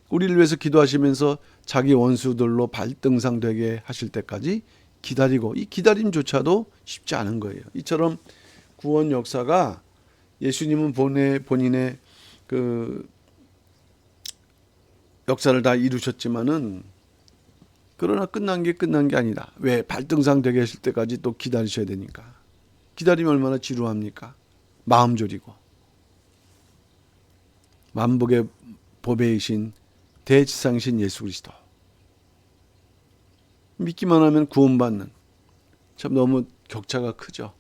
우리를 위해서 기도하시면서 자기 원수들로 발등상되게 하실 때까지 기다리고, 이 기다림조차도 쉽지 않은 거예요. 이처럼 구원 역사가 예수님은 본인의 그 역사를 다 이루셨지만은, 그러나 끝난 게 아니다. 왜? 발등상되게 하실 때까지 또 기다리셔야 되니까. 기다리면 얼마나 지루합니까? 마음 졸이고. 만복의 보배이신 대지상신 예수 그리스도. 믿기만 하면 구원받는, 참 너무 격차가 크죠.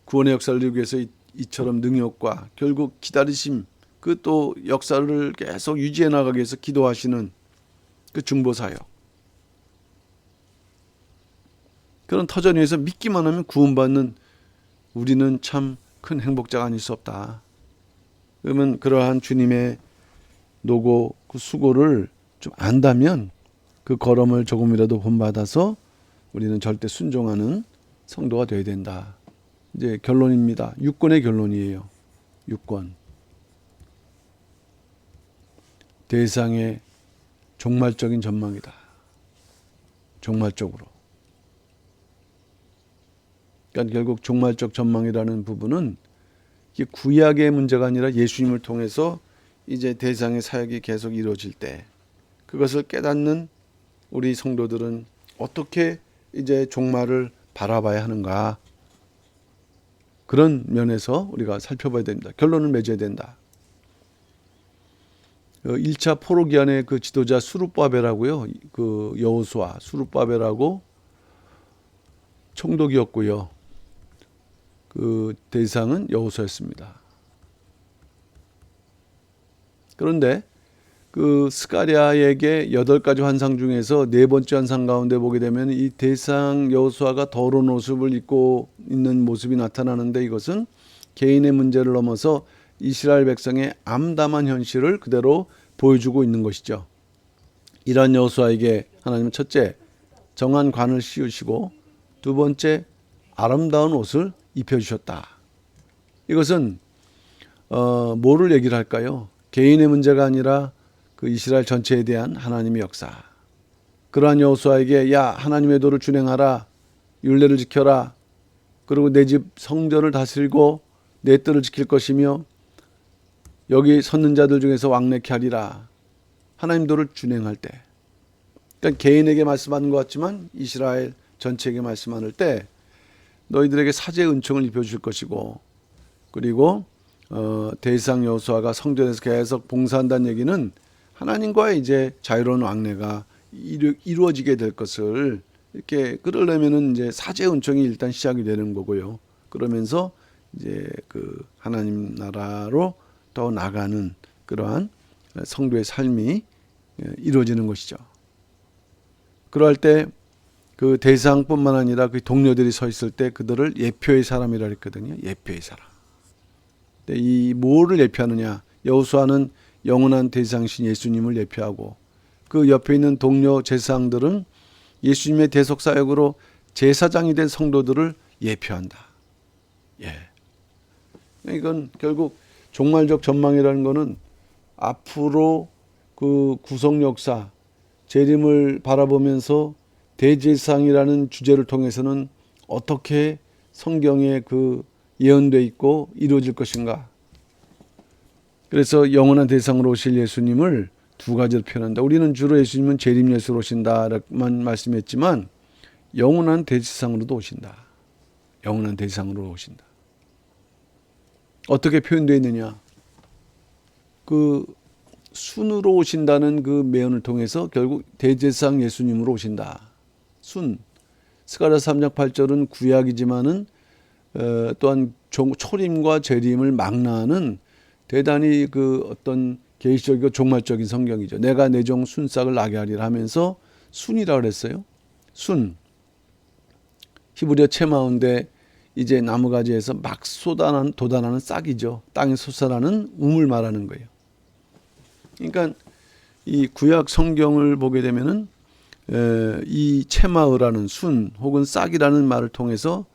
구원의 역사를 이루기 위해서 이처럼 능력과 결국 기다리심, 그 또 역사를 계속 유지해 나가기 위해서 기도하시는 그 중보사역, 그런 터전 위에서 믿기만 하면 구원받는 우리는 참 큰 행복자가 아닐 수 없다. 그러면 그러한 주님의 노고, 그 수고를 좀 안다면 그 걸음을 조금이라도 본받아서 우리는 절대 순종하는 성도가 되어야 된다. 이제 결론입니다. 6권의 결론이에요. 6권. 대상의 종말적인 전망이다. 종말적으로. 그러니까 결국 종말적 전망이라는 부분은 이게 구약의 문제가 아니라 예수님을 통해서 이제 대상의 사역이 계속 이루어질 때 그것을 깨닫는 우리 성도들은 어떻게 이제 종말을 바라봐야 하는가, 그런 면에서 우리가 살펴봐야 됩니다. 결론을 맺어야 된다. 1차 포로기한의 그 지도자 수룹바벨하고요, 그 여호수아, 수룹바벨하고 총독이었고요. 그 대상은 여호수아였습니다. 그런데 그 스가랴에게 8가지 환상 중에서 4번째 환상 가운데 보게 되면 이 대상 여호수아가 더러운 옷을 입고 있는 모습이 나타나는데, 이것은 개인의 문제를 넘어서 이스라엘 백성의 암담한 현실을 그대로 보여주고 있는 것이죠. 이런 여호수아에게 하나님은 첫째, 정한 관을 씌우시고 두 번째, 아름다운 옷을 입혀주셨다. 이것은 뭐를 얘기를 할까요? 개인의 문제가 아니라 그 이스라엘 전체에 대한 하나님의 역사. 그러한 여호수아에게 야, 하나님의 도를 준행하라, 율례를 지켜라, 그리고 내 집 성전을 다스리고 내 뜰을 지킬 것이며 여기 섰는 자들 중에서 왕래케 하리라. 하나님 도를 준행할 때, 그러니까 개인에게 말씀하는 것 같지만 이스라엘 전체에게 말씀할 때 너희들에게 사제의 은총을 입혀줄 것이고, 그리고 대상 여호수아가 성전에서 계속 봉사한다는 얘기는 하나님과의 이제 자유로운 왕래가 이루어지게 될 것을 이렇게 그러려면은 이제 사제의 은총이 일단 시작이 되는 거고요. 그러면서 이제 그 하나님 나라로 더 나가는 그러한 성도의 삶이 이루어지는 것이죠. 그럴 때 그 대상뿐만 아니라 그 동료들이 서 있을 때 그들을 예표의 사람이라 했거든요. 예표의 사람. 이 뭐를 예표하느냐? 여호수아는 영원한 대상신 예수님을 예표하고, 그 옆에 있는 동료 제사장들은 예수님의 대속 사역으로 제사장이 된 성도들을 예표한다. 예. 이건 결국 종말적 전망이라는 것은 앞으로 그 구속 역사, 재림을 바라보면서 대제사장이라는 주제를 통해서는 어떻게 성경에 그 예언되어 있고 이루어질 것인가. 그래서 영원한 대상으로 오실 예수님을 두 가지로 표현한다. 우리는 주로 예수님은 재림 예수로 오신다만 말씀했지만 영원한 대제사장으로도 오신다. 영원한 대제사장으로 오신다. 어떻게 표현되어 있느냐? 그 순으로 오신다는 그 매언을 통해서 결국 대제사장 예수님으로 오신다. 순. 스가랴 3장 8절은 구약이지만은 또한 초림과 재림을 망라하는 대단히 그 어떤 계시적이고 종말적인 성경이죠. 내가 내 종 순싹을 나게 하리라 하면서 순이라고 그랬어요. 순. 히브리어 체마운데 이제 나무가지에서 막 돋아나는 싹이죠. 땅에 솟아나는 움을 말하는 거예요. 그러니까 이 구약 성경을 보게 되면은 이 체마으라는 순 혹은 싹이라는 말을 통해서,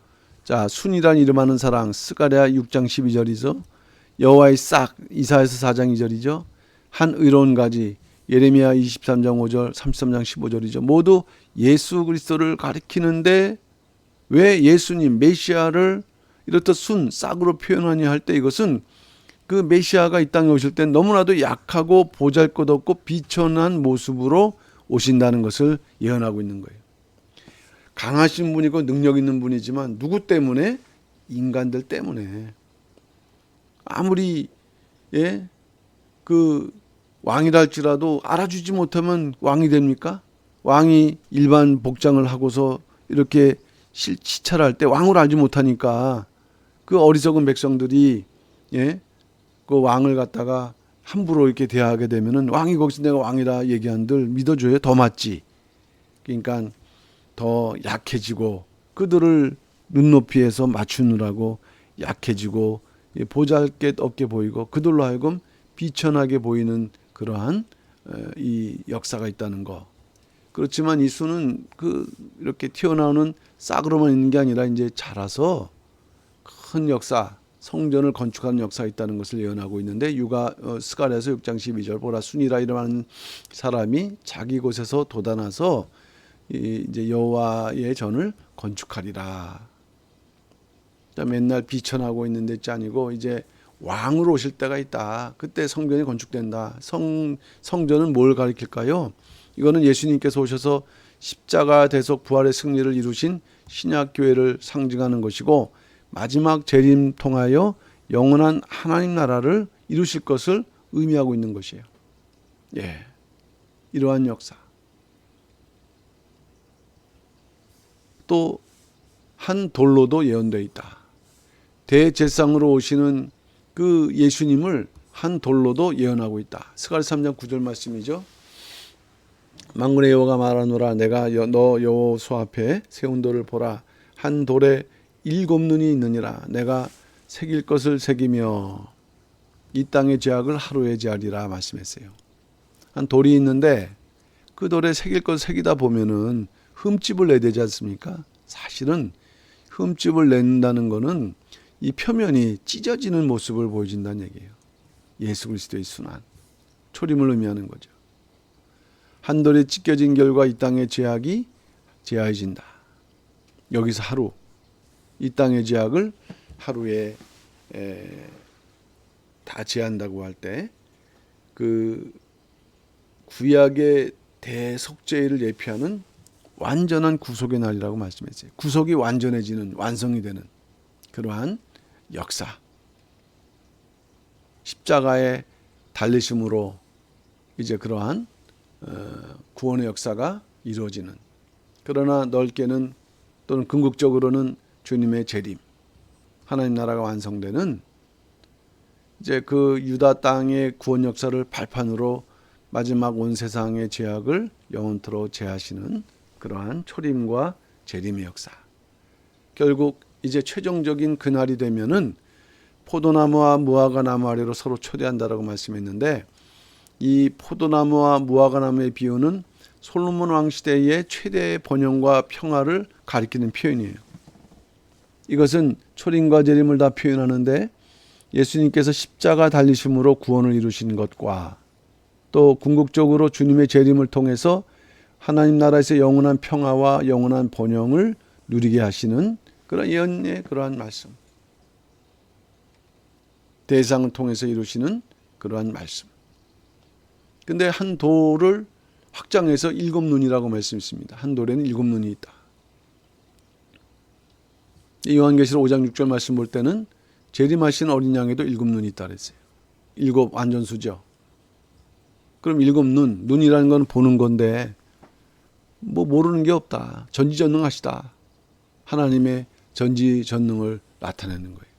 자, 순이란 이름하는 사랑, 스가랴 6장 12절이죠. 여호와의 싹, 이사야서 4장 2절이죠. 한 의로운 가지, 예레미야 23장 5절, 33장 15절이죠. 모두 예수 그리스도를 가리키는데 왜 예수님, 메시아를 이렇듯 순, 싹으로 표현하냐 할 때, 이것은 그 메시아가 이 땅에 오실 때 너무나도 약하고 보잘것없고 비천한 모습으로 오신다는 것을 예언하고 있는 거예요. 강하신 분이고 능력 있는 분이지만 누구 때문에? 인간들 때문에. 아무리 그 왕이라 할지라도 알아주지 못하면 왕이 됩니까? 왕이 일반 복장을 하고서 이렇게 시찰할 때 왕을 알지 못하니까 그 어리석은 백성들이 예? 그 왕을 갖다가 함부로 이렇게 대하게 되면은 왕이 거기서 내가 왕이라 얘기한들 믿어줘야 더 맞지. 그러니까 더 약해지고 그들을 눈높이에서 맞추느라고 약해지고 보잘것없게 보이고 그들로 하여금 비천하게 보이는 그러한 이 역사가 있다는 거. 그렇지만 이수는 그 이렇게 튀어나오는 싹으로만 있는 게 아니라 이제 자라서 큰 역사, 성전을 건축하는 역사가 있다는 것을 예언하고 있는데 스가랴서 6장 12절 보라 순이라 이름하는 사람이 자기 곳에서 돋아나서 이제 여호와의 전을 건축하리라. 맨날 비천하고 있는 데지 아니고 이제 왕으로 오실 때가 있다. 그때 성전이 건축된다. 성전은 뭘 가리킬까요? 이거는 예수님께서 오셔서 십자가 대속 부활의 승리를 이루신 신약교회를 상징하는 것이고 마지막 재림 통하여 영원한 하나님 나라를 이루실 것을 의미하고 있는 것이에요. 예, 이러한 역사. 또 한 돌로도 예언되어 있다. 대제사장으로 오시는 그 예수님을 한 돌로도 예언하고 있다. 스가랴 3장 9절 말씀이죠. 만군의 여호와가 말하노라 내가 너 여호수 앞에 세운 돌을 보라 한 돌에 7눈이 있느니라 내가 새길 것을 새기며 이 땅의 죄악을 하루에 제하리라 말씀했어요. 한 돌이 있는데 그 돌에 새길 것을 새기다 보면은 흠집을 내야 되지 않습니까? 사실은 흠집을 낸다는 거는 이 표면이 찢어지는 모습을 보여준다는 얘기예요. 예수 그리스도의 순환, 초림을 의미하는 거죠. 한 돌이 찢겨진 결과 이 땅의 죄악이 제하여진다. 여기서 하루, 이 땅의 죄악을 하루에 다 제한다고 할 때 그 구약의 대속죄를 예표하는 완전한 구속의 날이라고 말씀했어요. 구속이 완전해지는, 완성이 되는 그러한 역사. 십자가의 달리심으로 이제 그러한 구원의 역사가 이루어지는. 그러나 넓게는 또는 궁극적으로는 주님의 재림, 하나님 나라가 완성되는 이제 그 유다 땅의 구원 역사를 발판으로 마지막 온 세상의 죄악을 영원토록 제하시는 그러한 초림과 재림의 역사. 결국 이제 최종적인 그날이 되면은 포도나무와 무화과 나무 아래로 서로 초대한다라고 말씀했는데 이 포도나무와 무화과 나무의 비유는 솔로몬 왕 시대의 최대의 번영과 평화를 가리키는 표현이에요. 이것은 초림과 재림을 다 표현하는데 예수님께서 십자가 달리심으로 구원을 이루신 것과 또 궁극적으로 주님의 재림을 통해서 하나님 나라에서 영원한 평화와 영원한 번영을 누리게 하시는 그런 예언의 그러한 말씀. 대상을 통해서 이루시는 그러한 말씀. 근데 한 돌을 확장해서 7눈이라고 말씀했습니다. 한 돌에는 7눈이 있다. 요한계시록 5장 6절 말씀 볼 때는 재림하신 어린 양에도 7눈이 있다 그랬어요. 7 완전수죠. 그럼 7눈, 눈이라는 건 보는 건데 뭐 모르는 게 없다. 전지전능하시다. 하나님의 전지전능을 나타내는 거예요.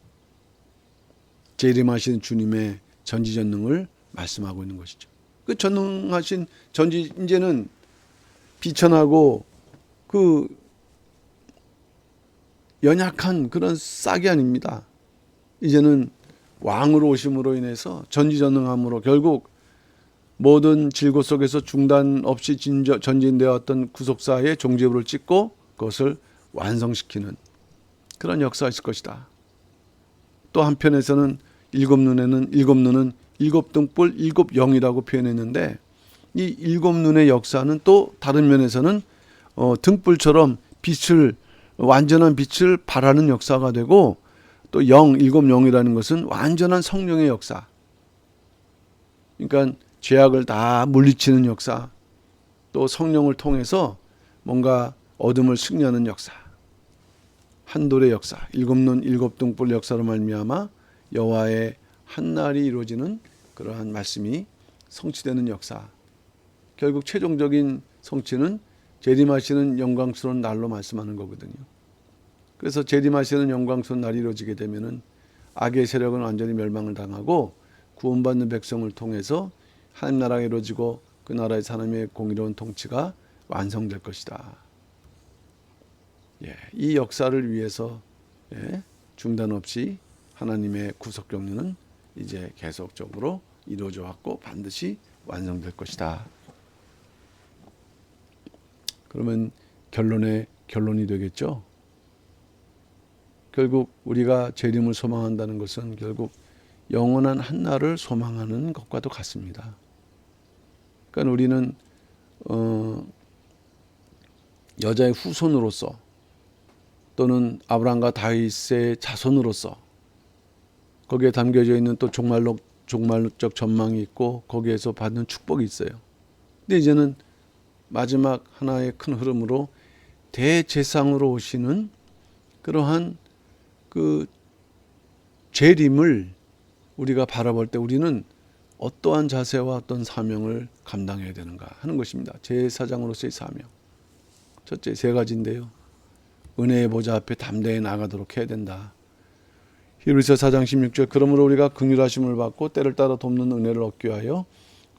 재림하신 주님의 전지전능을 말씀하고 있는 것이죠. 그 전능하신 이제는 비천하고 그 연약한 그런 싹이 아닙니다. 이제는 왕으로 오심으로 인해서 전지전능함으로 결국 모든 질고 속에서 중단 없이 전진되었던 구속사의 종지부를 찍고 그것을 완성시키는 그런 역사가 있을 것이다. 또 한편에서는 7눈은 7등불 7영이라고 표현했는데 이 7눈의 역사는 또 다른 면에서는 등불처럼 완전한 빛을 발하는 역사가 되고 또 7영이라는 것은 완전한 성령의 역사. 그러니까 죄악을 다 물리치는 역사. 또 성령을 통해서 뭔가 어둠을 승리하는 역사. 한돌의 역사. 7눈 7등불 역사로 말미암아 여호와의 한날이 이루어지는 그러한 말씀이 성취되는 역사. 결국 최종적인 성취는 재림하시는 영광스러운 날로 말씀하는 거거든요. 그래서 재림하시는 영광스러운 날이 이루어지게 되면은 악의 세력은 완전히 멸망을 당하고 구원받는 백성을 통해서 하나님 나라가 이루어지고 그 나라의 하나님의 공의로운 통치가 완성될 것이다. 이 역사를 위해서 중단 없이 하나님의 구속 경륜은 이제 계속적으로 이루어져 왔고 반드시 완성될 것이다. 그러면 결론이 되겠죠. 결국 우리가 재림을 소망한다는 것은 결국 영원한 한날을 소망하는 것과도 같습니다. 그러니까 우리는 여자의 후손으로서 또는 아브라함과 다윗의 자손으로서 거기에 담겨져 있는 또 종말적 전망이 있고 거기에서 받는 축복이 있어요. 근데 이제는 마지막 하나의 큰 흐름으로 대제사장으로 오시는 그러한 그 재림을 우리가 바라볼 때 우리는 어떠한 자세와 어떤 사명을 감당해야 되는가 하는 것입니다. 제사장으로서의 사명. 첫째 3가지인데요. 은혜의 보좌 앞에 담대히 나가도록 해야 된다. 히브리서 4장 16절 그러므로 우리가 긍휼하심을 받고 때를 따라 돕는 은혜를 얻기 위하여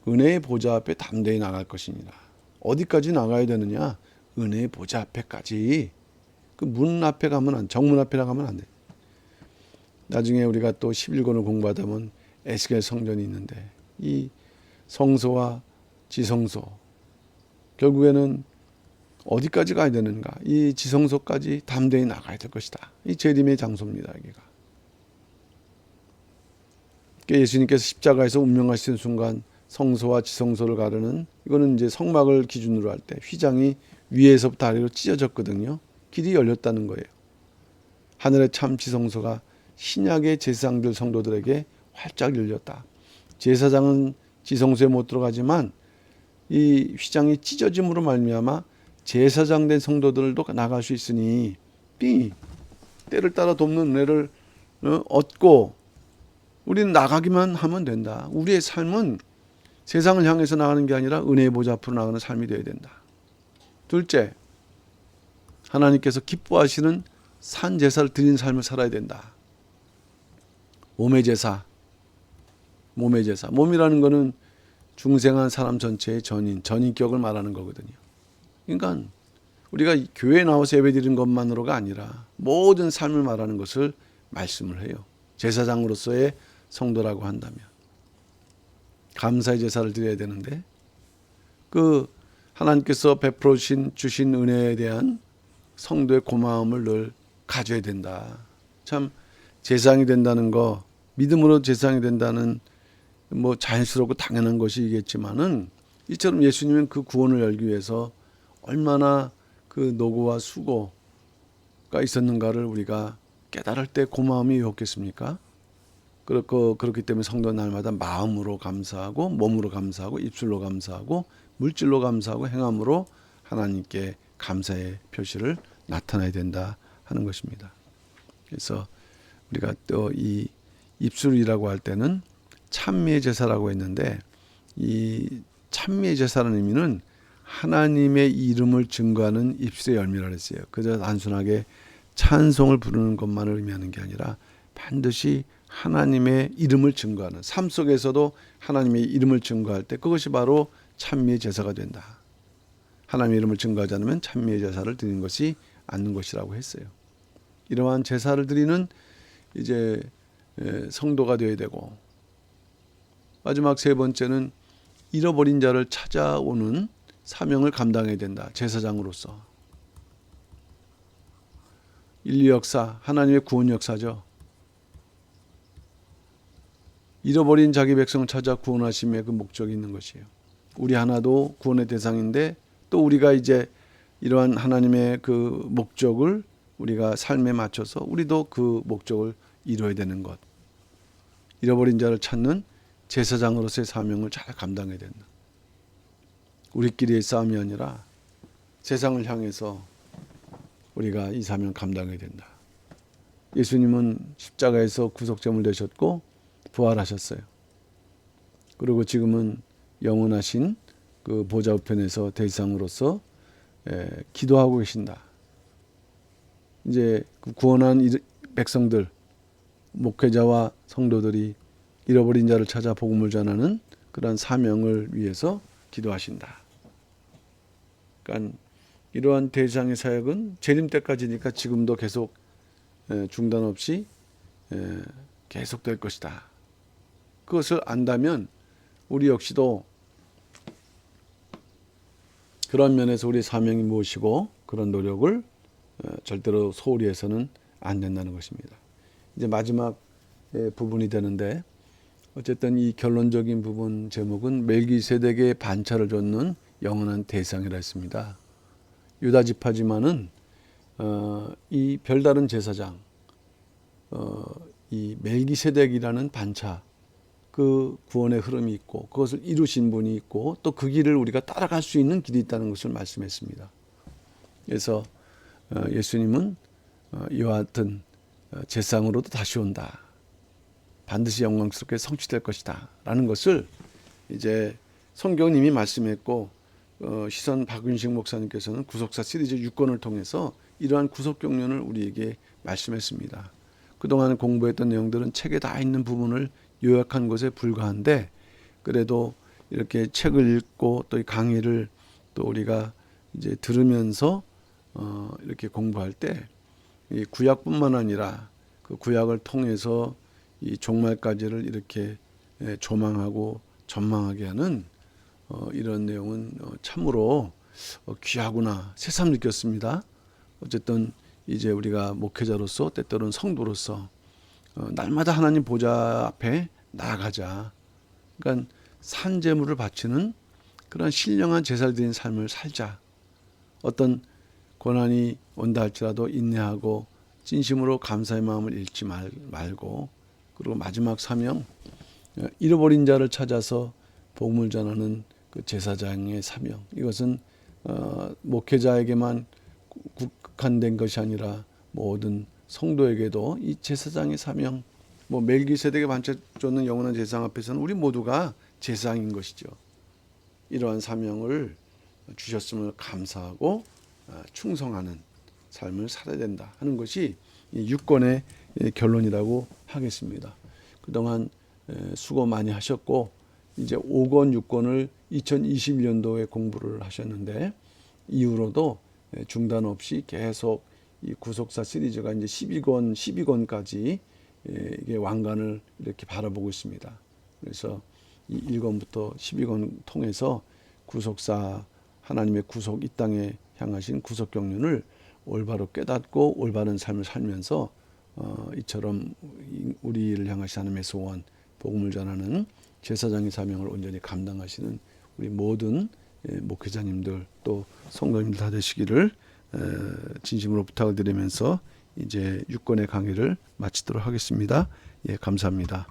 은혜의 보좌 앞에 담대히 나갈 것이니라. 어디까지 나가야 되느냐? 은혜의 보좌 앞에까지. 그 문 앞에 가면 정문 앞에 가면 안 돼. 나중에 우리가 또 11권을 공부하다 보면 에스겔 성전이 있는데 이 성소와 지성소 결국에는 어디까지 가야 되는가? 이 지성소까지 담대히 나가야 될 것이다. 이 재림의 장소입니다. 여기가. 예수님께서 십자가에서 운명하신 순간 성소와 지성소를 가르는 이거는 이제 성막을 기준으로 할 때 휘장이 위에서부터 아래로 찢어졌거든요. 길이 열렸다는 거예요. 하늘의 참 지성소가 신약의 제사장들 성도들에게 활짝 열렸다. 제사장은 지성소에 못 들어가지만 이 휘장이 찢어짐으로 말미암아 제사장 된 성도들도 나갈 수 있으니 때를 따라 돕는 은혜를 얻고 우리는 나가기만 하면 된다. 우리의 삶은 세상을 향해서 나가는 게 아니라 은혜의 보좌 앞으로 나가는 삶이 되어야 된다. 둘째, 하나님께서 기뻐하시는 산 제사를 드리는 삶을 살아야 된다. 몸의 제사. 몸이라는 것은 중생한 사람 전체의 전인격을 말하는 거거든요. 그러니까 우리가 교회에 나와서 예배드리는 것만으로가 아니라 모든 삶을 말하는 것을 말씀을 해요. 제사장으로서의 성도라고 한다면 감사의 제사를 드려야 되는데 그 하나님께서 베풀어 주신 은혜에 대한 성도의 고마움을 늘 가져야 된다. 참 제사장이 된다는 거 믿음으로 제사장이 된다는 뭐 자연스럽고 당연한 것이겠지만은 이처럼 예수님은 그 구원을 열기 위해서 얼마나 그 노고와 수고가 있었는가를 우리가 깨달을 때 고마움이 없겠습니까? 그렇기 때문에 성도 날마다 마음으로 감사하고 몸으로 감사하고 입술로 감사하고 물질로 감사하고 행함으로 하나님께 감사의 표시를 나타내야 된다 하는 것입니다. 그래서 우리가 또 이 입술이라고 할 때는 찬미의 제사라고 했는데 이 찬미의 제사라는 의미는 하나님의 이름을 증거하는 입술의 열매라 했어요. 그저 단순하게 찬송을 부르는 것만을 의미하는 게 아니라 반드시 하나님의 이름을 증거하는 삶 속에서도 하나님의 이름을 증거할 때 그것이 바로 찬미의 제사가 된다. 하나님의 이름을 증거하지 않으면 찬미의 제사를 드리는 것이 않는 것이라고 했어요. 이러한 제사를 드리는 이제 성도가 되어야 되고 마지막 3번째는 잃어버린 자를 찾아오는 사명을 감당해야 된다. 제사장으로서. 인류 역사, 하나님의 구원 역사죠. 잃어버린 자기 백성을 찾아 구원하심의 그 목적이 있는 것이에요. 우리 하나도 구원의 대상인데 또 우리가 이제 이러한 하나님의 그 목적을 우리가 삶에 맞춰서 우리도 그 목적을 이루어야 되는 것. 잃어버린 자를 찾는 제사장으로서의 사명을 잘 감당해야 된다. 우리끼리의 싸움이 아니라 세상을 향해서 우리가 이 사명을 감당해야 된다. 예수님은 십자가에서 구속제물 되셨고 부활하셨어요. 그리고 지금은 영원하신 그 보좌 우편에서 대상으로서 기도하고 계신다. 이제 그 구원한 백성들, 목회자와 성도들이 잃어버린 자를 찾아 복음을 전하는 그러한 사명을 위해서 기도하신다. 그러니까 이러한 대상의 사역은 재림 때까지니까 지금도 계속 중단 없이 계속될 것이다. 그것을 안다면 우리 역시도 그런 면에서 우리의 사명이 무엇이고 그런 노력을 절대로 소홀히 해서는 안 된다는 것입니다. 이제 마지막 부분이 되는데 어쨌든 이 결론적인 부분 제목은 멜기세덱의 반차를 줬는 영원한 대상이라 했습니다. 유다 지파지만은 이 별다른 제사장 이 멜기세덱이라는 반차 그 구원의 흐름이 있고 그것을 이루신 분이 있고 또 그 길을 우리가 따라갈 수 있는 길이 있다는 것을 말씀했습니다. 그래서 예수님은 이와 같은 제상으로도 다시 온다. 반드시 영광스럽게 성취될 것이다. 라는 것을 이제 성경님이 말씀했고 시선 박윤식 목사님께서는 구속사 시리즈 6권을 통해서 이러한 구속 경륜을 우리에게 말씀했습니다. 그동안 공부했던 내용들은 책에 다 있는 부분을 요약한 것에 불과한데 그래도 이렇게 책을 읽고 또 이 강의를 또 우리가 이제 들으면서 이렇게 공부할 때 이 구약뿐만 아니라 그 구약을 통해서 이 종말까지를 이렇게 조망하고 전망하게 하는 이런 내용은 참으로 귀하구나 새삼 느꼈습니다. 어쨌든 이제 우리가 목회자로서 때때로는 성도로서 날마다 하나님 보좌 앞에 나아가자. 그러니까 산제물을 바치는 그런 신령한 제사를 드린 삶을 살자. 어떤 고난이 온다 할지라도 인내하고 진심으로 감사의 마음을 잃지 말고 그리고 마지막 사명 잃어버린 자를 찾아서 복음을 전하는 그 제사장의 사명 이것은 목회자에게만 국한된 것이 아니라 모든 성도에게도 이 제사장의 사명 멜기세덱의 반차 줬는 영원한 제사장 앞에서는 우리 모두가 제사장인 것이죠. 이러한 사명을 주셨음을 감사하고 충성하는 삶을 살아야 된다 하는 것이 이 6권의 결론이라고 하겠습니다. 그동안 수고 많이 하셨고 이제 5권, 6권을 2021년도에 공부를 하셨는데 이후로도 중단 없이 계속 이 구속사 시리즈가 이제 12권까지 이게 왕관을 이렇게 바라보고 있습니다. 그래서 이 1권부터 12권 통해서 구속사 하나님의 구속 이 땅에 향하신 구속 경륜을 올바로 깨닫고 올바른 삶을 살면서 이처럼 우리를 향하신 하나님의 소원 복음을 전하는 제사장의 사명을 온전히 감당하시는 우리 모든 목회자님들 또 성도님들 다 되시기를 진심으로 부탁을 드리면서 이제 6권의 강의를 마치도록 하겠습니다. 예, 감사합니다.